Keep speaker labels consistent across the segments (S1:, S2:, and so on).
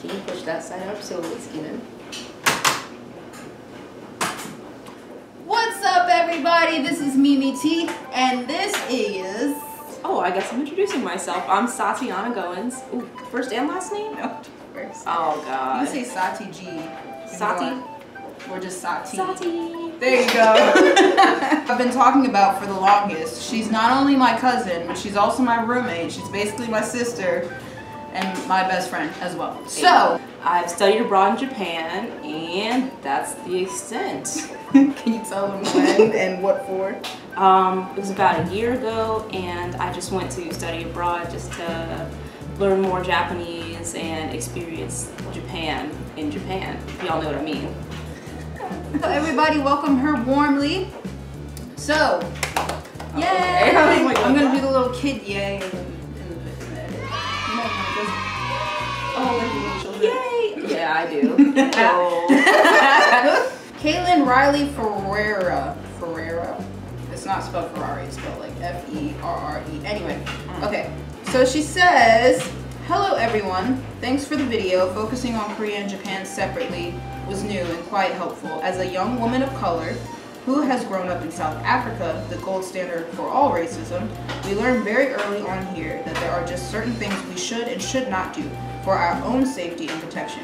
S1: Can you push that side up so it's even?
S2: What's up, everybody? This is Mimi T, and this is...
S1: Oh, I guess I'm introducing myself. I'm Satiana Goins. Ooh, first and last name?
S2: No, first.
S1: Oh, God.
S2: You can say Sati G.
S1: Sati?
S2: Or just Sati.
S1: Sati.
S2: There you go. I've been talking about for the longest. She's not only my cousin, but she's also my roommate. She's basically my sister and my best friend as well. So,
S1: I've studied abroad in Japan, and that's the extent.
S2: can you tell them when and what for?
S1: It was about a year ago, and I just went to study abroad just to learn more Japanese and experience Japan in Japan, if y'all know what I mean.
S2: So everybody, welcome her warmly. So, yay!
S1: Okay.
S2: I'm gonna do the little kid yay.
S1: Yay! Yeah, I do. Oh.
S2: Caitlin Riley Ferreira. It's not spelled Ferrari, it's spelled like F-E-R-R-E. Anyway, okay. So she says, hello everyone. Thanks for the video. Focusing on Korea and Japan separately was new and quite helpful. As a young woman of color who has grown up in South Africa, the gold standard for all racism, we learned very early on here that there are just certain things we should and should not do for our own safety and protection.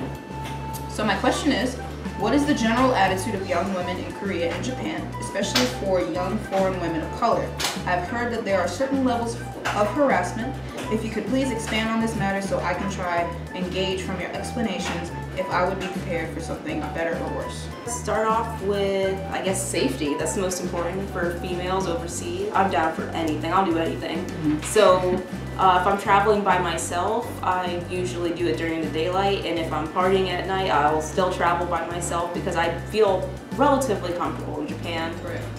S2: So my question is, what is the general attitude of young women in Korea and Japan, especially for young foreign women of color? I've heard that there are certain levels of harassment. If you could please expand on this matter so I can try and gauge from your explanations if I would be prepared for something better or worse.
S1: Start off with, I guess, safety. That's the most important for females overseas. I'm down for anything. I'll do anything. So if I'm traveling by myself, I usually do it during the daylight, and if I'm partying at night, I'll still travel by myself because I feel relatively comfortable in Japan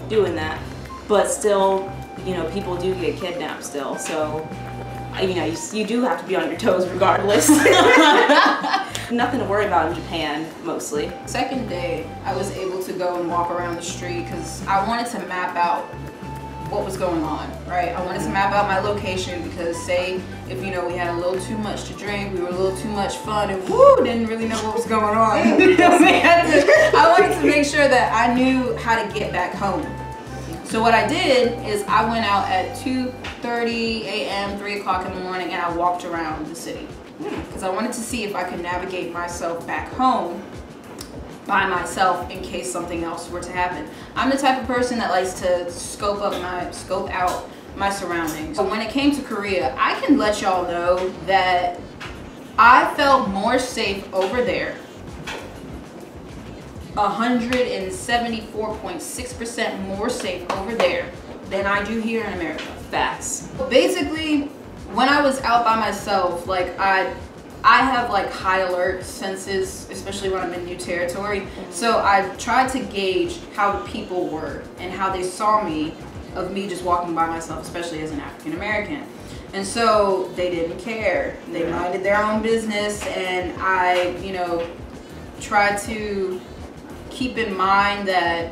S1: doing that. But still, you know, people do get kidnapped still, so you know, you do have to be on your toes regardless. Nothing to worry about in Japan, mostly.
S2: Second day, I was able to go and walk around the street because I wanted to map out what was going on, right? I wanted to map out my location because say if, you know, we had a little too much to drink, we were a little too much fun, and didn't really know what was going on. I wanted to make sure that I knew how to get back home. So what I did is I went out at 2:30 a.m., 3 o'clock in the morning, and I walked around the city because I wanted to see if I could navigate myself back home by myself in case something else were to happen. I'm the type of person that likes to scope out my surroundings. So when it came to Korea, I can let y'all know that I felt more safe over there. 174.6% more safe over there than I do here in America.
S1: Facts.
S2: Basically, when I was out by myself, like I have like high alert senses, especially when I'm in new territory. So I tried to gauge how the people were and how they saw me, of me just walking by myself, especially as an African American. And so they didn't care. They minded their own business, and I, you know, tried to keep in mind that,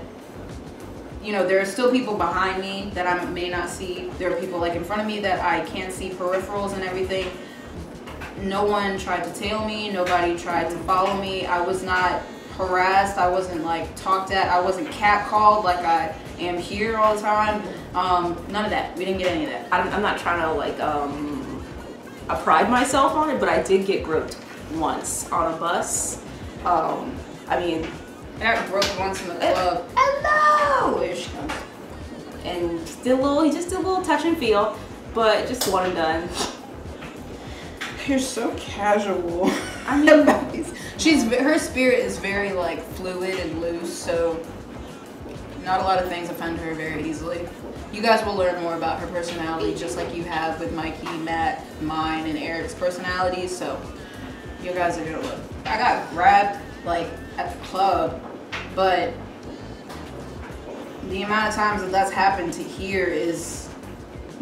S2: you know, there are still people behind me that I may not see. There are people like in front of me that I can't see, peripherals and everything. No one tried to tail me. Nobody tried to follow me. I was not harassed. I wasn't like talked at. I wasn't catcalled like I am here all the time. None of that. We didn't get any of that.
S1: I'm not trying to like I pride myself on it, but I did get groped once on a bus. I mean,
S2: I got groped once in the club. Hello! There she comes.
S1: And just did a little touch and feel, but just one and done.
S2: You're so casual. I mean, her spirit is very like fluid and loose, so not a lot of things offend her very easily. You guys will learn more about her personality, just like you have with Mikey, Matt, mine, and Eric's personalities. So you guys are gonna look. I got grabbed like at the club, but the amount of times that that's happened to here is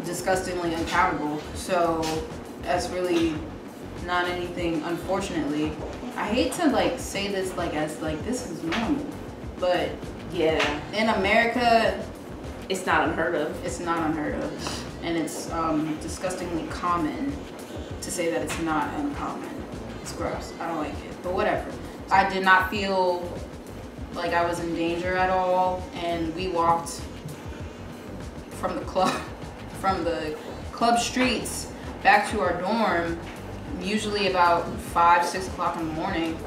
S2: disgustingly uncountable. So that's really not anything, unfortunately. I hate to like say this like as like this is normal, but yeah, in America
S1: it's not unheard of.
S2: It's not unheard of, and it's disgustingly common to say that it's not uncommon. It's gross. I don't like it. But whatever. I did not feel like I was in danger at all, and we walked from the club streets back to our dorm, usually about 5-6 o'clock in the morning.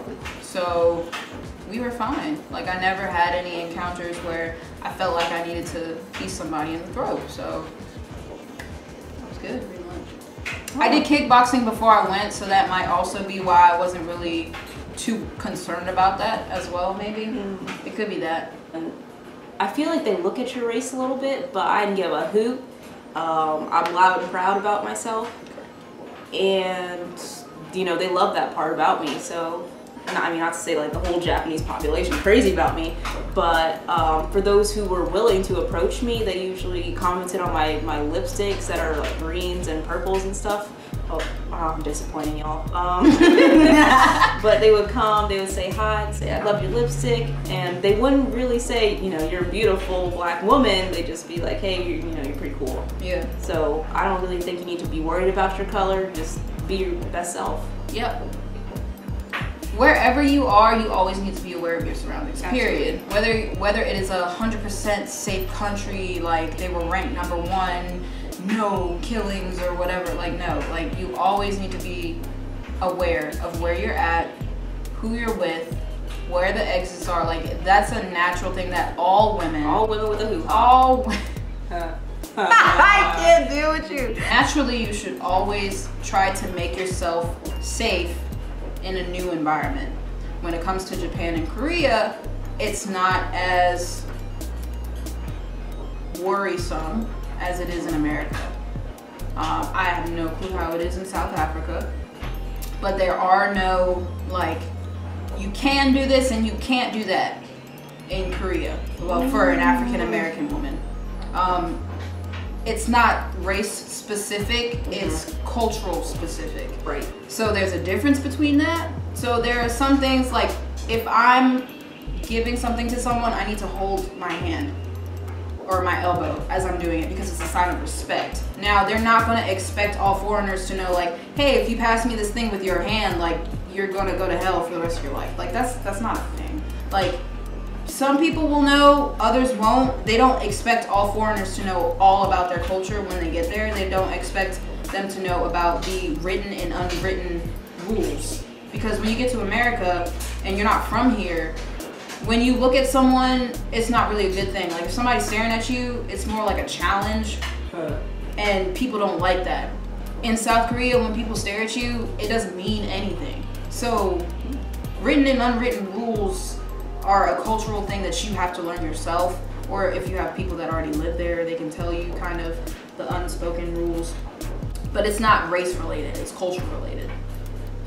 S2: So we were fine. Like, I never had any encounters where I felt like I needed to piece somebody in the throat. So that was good, pretty much. I did kickboxing before I went, so that might also be why I wasn't really too concerned about that as well, maybe. It could be that.
S1: And I feel like they look at your race a little bit, but I didn't give a hoot. I'm loud and proud about myself, and you know, they love that part about me. So, I mean, not to say like the whole Japanese population crazy about me, but for those who were willing to approach me, they usually commented on my lipsticks that are like greens and purples and stuff. Oh, wow, I'm disappointing y'all. But they would come, they would say hi, and say, I love your lipstick, and they wouldn't really say, you know, you're a beautiful black woman. They'd just be like, hey, you know, you're pretty cool.
S2: Yeah.
S1: So I don't really think you need to be worried about your color. Just be your best self.
S2: Yep. Wherever you are, you always need to be aware of your surroundings, period. Whether it is 100% safe country, like they were ranked #1, no killings or whatever, like no, like you always need to be aware of where you're at, who you're with, where the exits are. Like, that's a natural thing that all women
S1: with a hoop.
S2: I can't deal with you. Naturally, you should always try to make yourself safe in a new environment. When it comes to Japan and Korea, it's not as worrisome as it is in America. I have no clue how it is in South Africa, but there are no, like, you can do this and you can't do that in Korea. Well, for an African American woman. It's not race specific, it's cultural specific.
S1: Right.
S2: So there's a difference between that. So there are some things, like if I'm giving something to someone, I need to hold my hand or my elbow as I'm doing it, because it's a sign of respect. Now, they're not gonna expect all foreigners to know, like, hey, if you pass me this thing with your hand, like, you're gonna go to hell for the rest of your life. Like, that's not a thing. Like, some people will know, others won't. They don't expect all foreigners to know all about their culture when they get there. They don't expect them to know about the written and unwritten rules. Because when you get to America and you're not from here, when you look at someone, it's not really a good thing. Like, if somebody's staring at you, it's more like a challenge, and people don't like that. In South Korea, when people stare at you, it doesn't mean anything. So, written and unwritten rules are a cultural thing that you have to learn yourself, or if you have people that already live there, they can tell you kind of the unspoken rules. But it's not race related, it's culture related.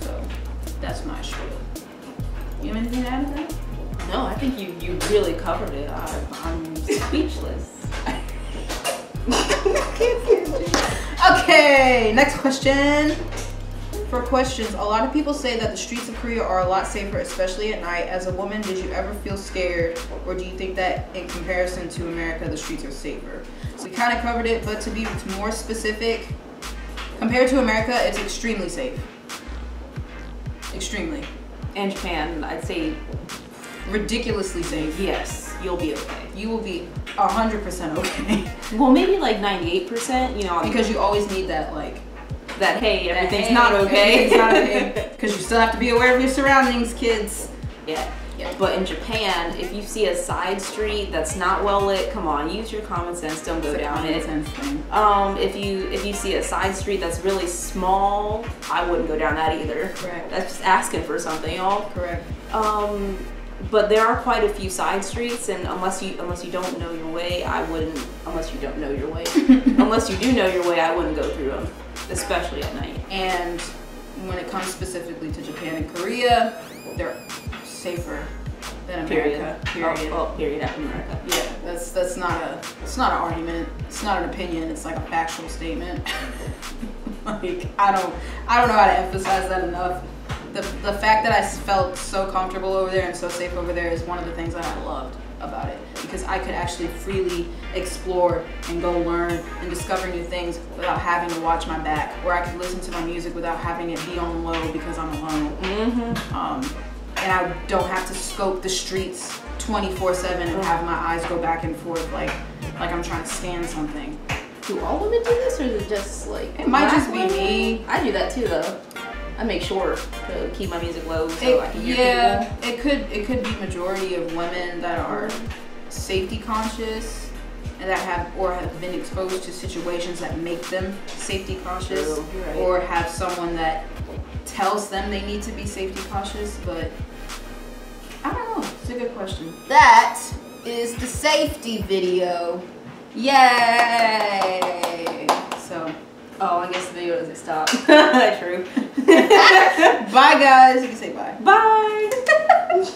S2: So, that's my spiel. You have anything to add to that?
S1: No, I think you really covered it. I'm speechless.
S2: Okay, next question. For questions, a lot of people say that the streets of Korea are a lot safer, especially at night. As a woman, did you ever feel scared, or do you think that in comparison to America, the streets are safer? So we kind of covered it, but to be more specific, compared to America, it's extremely safe. Extremely.
S1: And Japan, I'd say
S2: ridiculously safe.
S1: Yes, you'll be okay.
S2: You will be 100% okay.
S1: Well, maybe like 98%, you know.
S2: Because you always need that, like,
S1: that, hey, everything's not okay.
S2: Everything's not okay. Because you still have to be aware of your surroundings, kids.
S1: Yeah. But in Japan, if you see a side street that's not well lit, come on, use your common sense. Don't go down it. If you see a side street that's really small, I wouldn't go down that either.
S2: Correct.
S1: That's just asking for something, y'all.
S2: Correct.
S1: But there are quite a few side streets, and unless you don't know your way, I wouldn't. Unless you don't know your way, unless you do know your way, I wouldn't go through them, especially at night.
S2: And when it comes specifically to Japan and Korea, they're safer than America. Period.
S1: Oh, period after America.
S2: Yeah, that's not it's not an argument. It's not an opinion. It's like a factual statement. Like, I don't know how to emphasize that enough. The fact that I felt so comfortable over there and so safe over there is one of the things that I loved. about it, because I could actually freely explore and go learn and discover new things without having to watch my back, or I could listen to my music without having it be on low because I'm alone. And I don't have to scope the streets 24/7 and have my eyes go back and forth like I'm trying to scan something.
S1: Do all women do this, or is it just like
S2: it might just be me?
S1: I do that too, though. I make sure to keep my music low so I can hear people.
S2: It could be majority of women that are safety conscious and that have been exposed to situations that make them safety cautious,
S1: right.
S2: or have someone that tells them they need to be safety cautious. But I don't know. It's a good question. That is the safety video. Yay! So.
S1: Oh, I guess the video doesn't stop. True.
S2: Bye, guys. You can say bye.
S1: Bye.